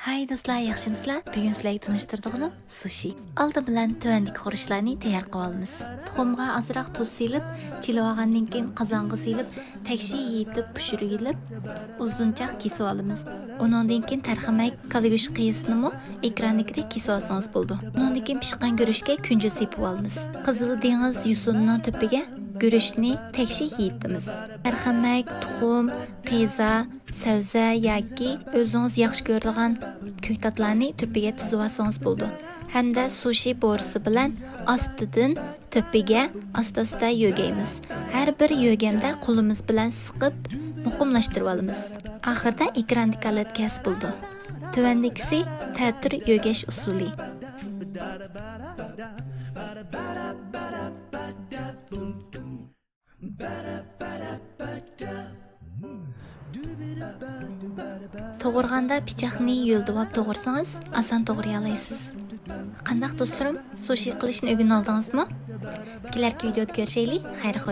Hay do'stlar, yaxshimisizlar? Bugun sizlarga tanishtiradiganim sushi. Oldi bilan tuvandagi xurishlarni tayyor qilib olamiz. Tuxumga azroq tuz silib, chilib olgandan keyin qozonga silib, takshi yetib pishirilib, uzunchoq kesib olamiz. Undan keyin tarxamay kalago'sh qiyisini ekrandagidek kesib olsangiz bo'ldi. Undan keyin pishgan guruchga kunja sepib olamiz. Qizil dengiz yusunning to'piga guruchni takshi yetimiz. Tarxamak, tuxum, qiza, sabza yoki o'zingiz yaxshi ko'radigan ko'ktatlarni to'piga tizib olsangiz bo'ldi. Hamda sushi borsi bilan ostidan to'piga asta-asta yo'gaymiz. Har bir yo'ganda qo'limiz bilan siqib muqimlashtirib olamiz. Oxirida ekranda kalit kasb bo'ldi. Tuvandagisi ta'tir yo'gash usuli. To'g'irganda pichoqni yo'ldab to'g'irsangiz, oson to'g'ray olasiz. Qandaq do'stlarim, sushi qilishni o'rganib oldingizmi? Kelarki videoda ko'rishaylik. Xayr xo'sh.